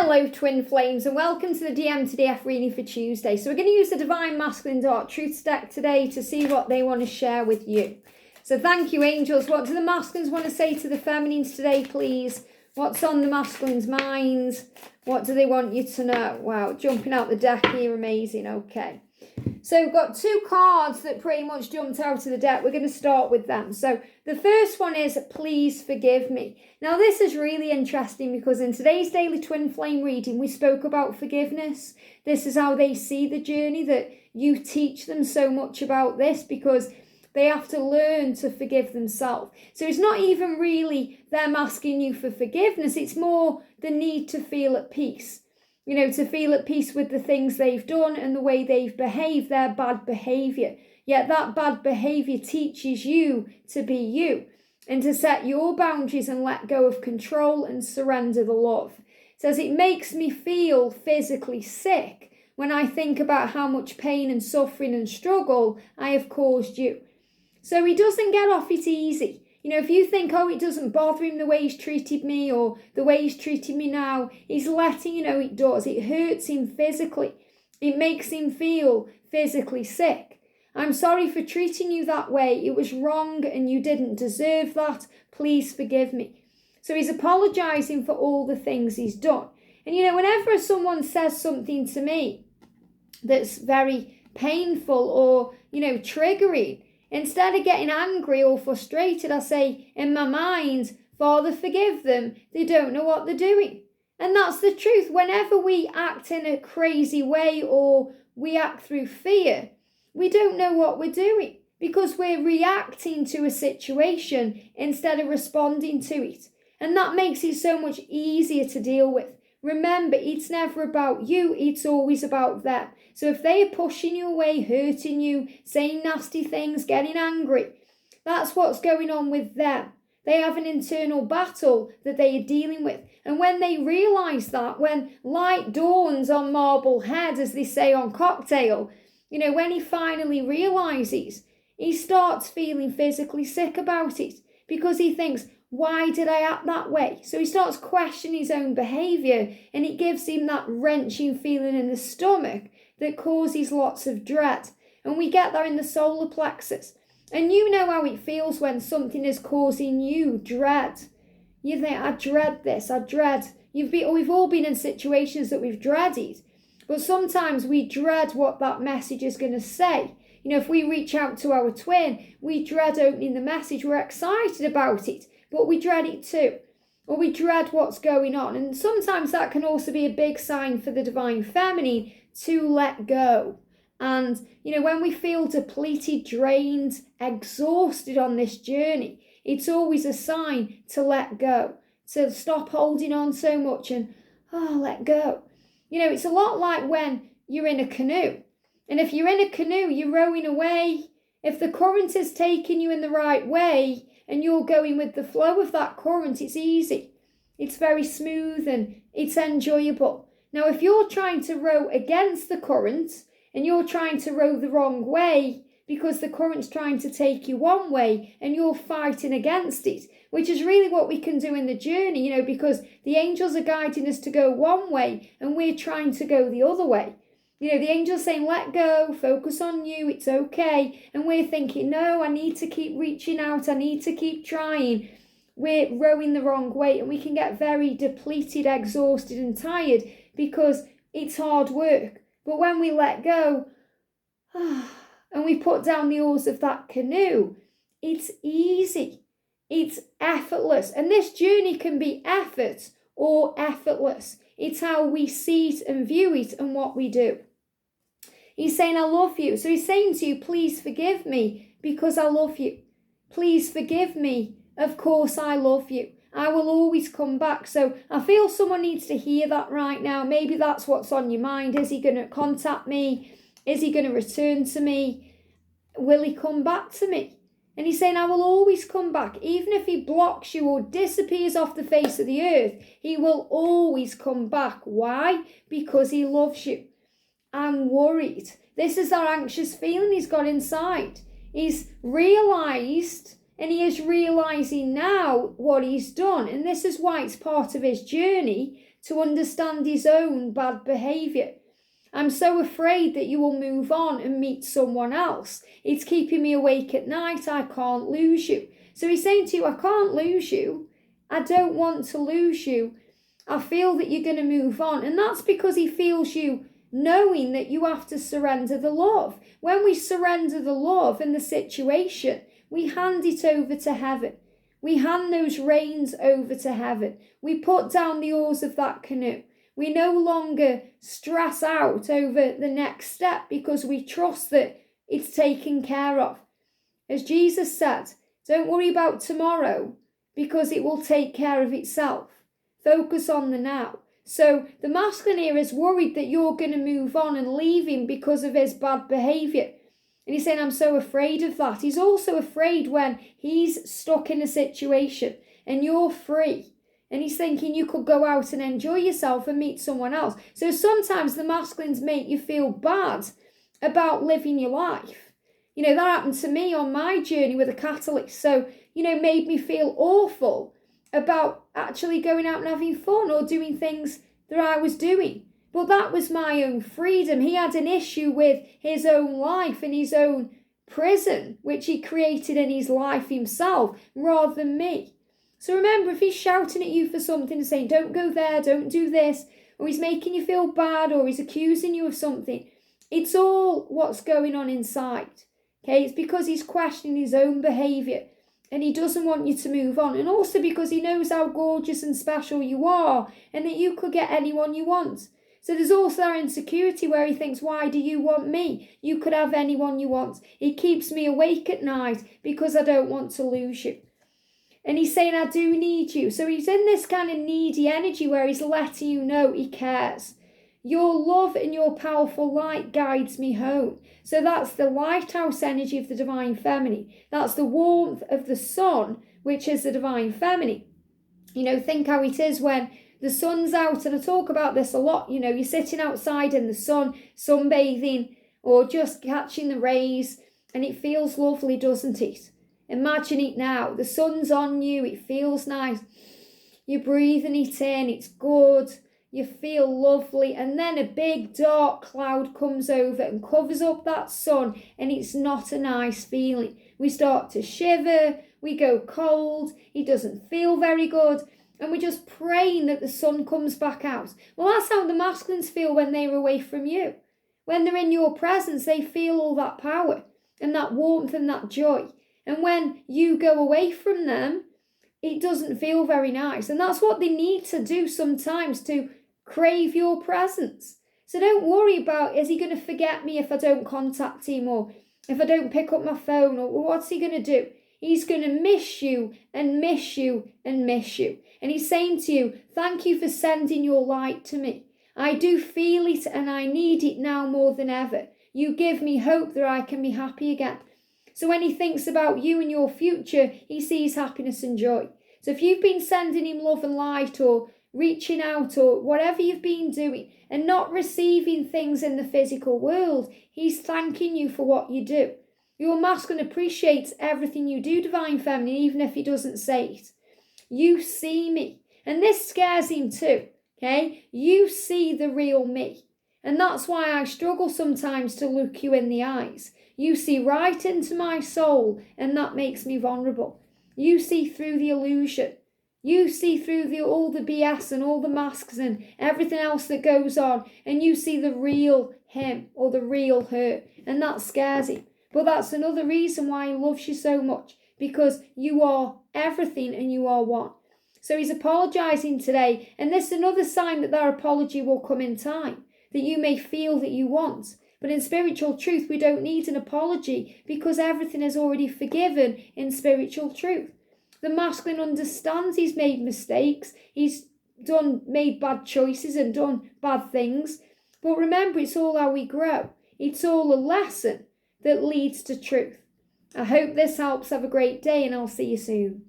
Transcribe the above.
Hello twin flames and welcome to the DM to DF reading for Tuesday. So we're going to use the Divine Masculine Dark Truths deck today to see what they want to share with you. So thank you angels. What do the masculines want to say to the feminines today, please? What's on the masculines' minds? What do they want you to know? Wow, jumping out the deck here, amazing. Okay. So we've got two cards that pretty much jumped out of the deck. We're going to start with them. So the first one is Please Forgive Me. Now this is really interesting because in today's daily twin flame reading, we spoke about forgiveness. This is how they see the journey, that you teach them so much about this because they have to learn to forgive themselves. So it's not even really them asking you for forgiveness. It's more the need to feel at peace. You know, to feel at peace with the things they've done and the way they've behaved, their bad behaviour. Yet that bad behaviour teaches you to be you and to set your boundaries and let go of control and surrender the love. It says, it makes me feel physically sick when I think about how much pain and suffering and struggle I have caused you. So he doesn't get off it easy. You know, if you think, oh, it doesn't bother him the way he's treated me or the way he's treating me now, he's letting you know it does. It hurts him physically. It makes him feel physically sick. I'm sorry for treating you that way. It was wrong and you didn't deserve that. Please forgive me. So he's apologising for all the things he's done. And, you know, whenever someone says something to me that's very painful or, you know, triggering, instead of getting angry or frustrated, I say in my mind, Father, forgive them. They don't know what they're doing. And that's the truth. Whenever we act in a crazy way or we act through fear, we don't know what we're doing because we're reacting to a situation instead of responding to it. And that makes it so much easier to deal with. Remember, it's never about you, it's always about them. So if they are pushing you away, hurting you, saying nasty things, getting angry, that's what's going on with them. They have an internal battle that they are dealing with. And when they realise that, when light dawns on Marblehead, as they say on Cocktail, you know, when he finally realises, he starts feeling physically sick about it because he thinks, why did I act that way? So he starts questioning his own behaviour and it gives him that wrenching feeling in the stomach that causes lots of dread. And we get that in the solar plexus. And you know how it feels when something is causing you dread. You think, I dread this, I dread. We've all been in situations that we've dreaded. But sometimes we dread what that message is going to say. You know, if we reach out to our twin, we dread opening the message. We're excited about it, but we dread it too. Or we dread what's going on. And sometimes that can also be a big sign for the divine feminine to let go. And, you know, when we feel depleted, drained, exhausted on this journey, it's always a sign to let go, to stop holding on so much and, let go. You know, it's a lot like when you're in a canoe. And if you're in a canoe, you're rowing away. If the current is taking you in the right way and you're going with the flow of that current, it's easy. It's very smooth and it's enjoyable. Now, if you're trying to row against the current and you're trying to row the wrong way because the current's trying to take you one way and you're fighting against it, which is really what we can do in the journey, you know, because the angels are guiding us to go one way and we're trying to go the other way. You know, the angel's saying, let go, focus on you, it's okay. And we're thinking, no, I need to keep reaching out, I need to keep trying. We're rowing the wrong way and we can get very depleted, exhausted and tired because it's hard work. But when we let go and we put down the oars of that canoe, it's easy. It's effortless. And this journey can be effort or effortless. It's how we see it and view it and what we do. He's saying, I love you. So he's saying to you, please forgive me because I love you. Please forgive me. Of course I love you. I will always come back. So I feel someone needs to hear that right now. Maybe that's what's on your mind. Is he going to contact me? Is he going to return to me? Will he come back to me? And he's saying, I will always come back. Even if he blocks you or disappears off the face of the earth, he will always come back. Why? Because he loves you. I'm worried. This is that anxious feeling he's got inside. He's realised and he is realising now what he's done. And this is why it's part of his journey to understand his own bad behaviour. I'm so afraid that you will move on and meet someone else. It's keeping me awake at night. I can't lose you. So he's saying to you, I can't lose you. I don't want to lose you. I feel that you're going to move on. And that's because he feels you knowing that you have to surrender the love. When we surrender the love in the situation, we hand it over to heaven. We hand those reins over to heaven. We put down the oars of that canoe. We no longer stress out over the next step because we trust that it's taken care of. As Jesus said, don't worry about tomorrow because it will take care of itself. Focus on the now. So the masculine here is worried that you're going to move on and leave him because of his bad behaviour. And he's saying, I'm so afraid of that. He's also afraid when he's stuck in a situation and you're free. And he's thinking you could go out and enjoy yourself and meet someone else. So sometimes the masculines make you feel bad about living your life. You know, that happened to me on my journey with a catalyst. So, you know, made me feel awful about actually going out and having fun or doing things that I was doing. But that was my own freedom. He had an issue with his own life and his own prison, which he created in his life himself rather than me. So remember, if he's shouting at you for something and saying, don't go there, don't do this, or he's making you feel bad, or he's accusing you of something, it's all what's going on inside. Okay, it's because he's questioning his own behaviour and he doesn't want you to move on. And also because he knows how gorgeous and special you are and that you could get anyone you want. So there's also that insecurity where he thinks, why do you want me? You could have anyone you want. It keeps me awake at night because I don't want to lose you. And he's saying, I do need you. So he's in this kind of needy energy where he's letting you know he cares. Your love and your powerful light guides me home. So that's the lighthouse energy of the divine feminine. That's the warmth of the sun, which is the divine feminine. You know, think how it is when the sun's out, and I talk about this a lot. You know, you're sitting outside in the sun, sunbathing, or just catching the rays, and it feels lovely, doesn't it? Imagine it now. The sun's on you. It feels nice. You're breathing it in. It's good. You feel lovely. And then a big dark cloud comes over and covers up that sun. And it's not a nice feeling. We start to shiver. We go cold. It doesn't feel very good. And we're just praying that the sun comes back out. Well, that's how the masculines feel when they're away from you. When they're in your presence, they feel all that power and that warmth and that joy. And when you go away from them, it doesn't feel very nice. And that's what they need to do sometimes, to crave your presence. So don't worry about, is he going to forget me if I don't contact him, or if I don't pick up my phone, or what's he going to do? He's going to miss you and miss you and miss you. And he's saying to you, thank you for sending your light to me. I do feel it and I need it now more than ever. You give me hope that I can be happy again. So when he thinks about you and your future, he sees happiness and joy. So if you've been sending him love and light, or reaching out, or whatever you've been doing, and not receiving things in the physical world, he's thanking you for what you do. Your masculine appreciates everything you do, divine feminine, even if he doesn't say it. You see me. And this scares him too, okay? You see the real me. And that's why I struggle sometimes to look you in the eyes. You see right into my soul, and that makes me vulnerable. You see through the illusion. You see through all the BS and all the masks and everything else that goes on, and you see the real him or the real her, and that scares him. But that's another reason why he loves you so much, because you are everything and you are one. So he's apologising today, and this is another sign that their apology will come in time, that you may feel that you want. But in spiritual truth, we don't need an apology because everything is already forgiven in spiritual truth. The masculine understands he's made mistakes, he's made bad choices and done bad things. But remember, it's all how we grow. It's all a lesson that leads to truth. I hope this helps. Have a great day, and I'll see you soon.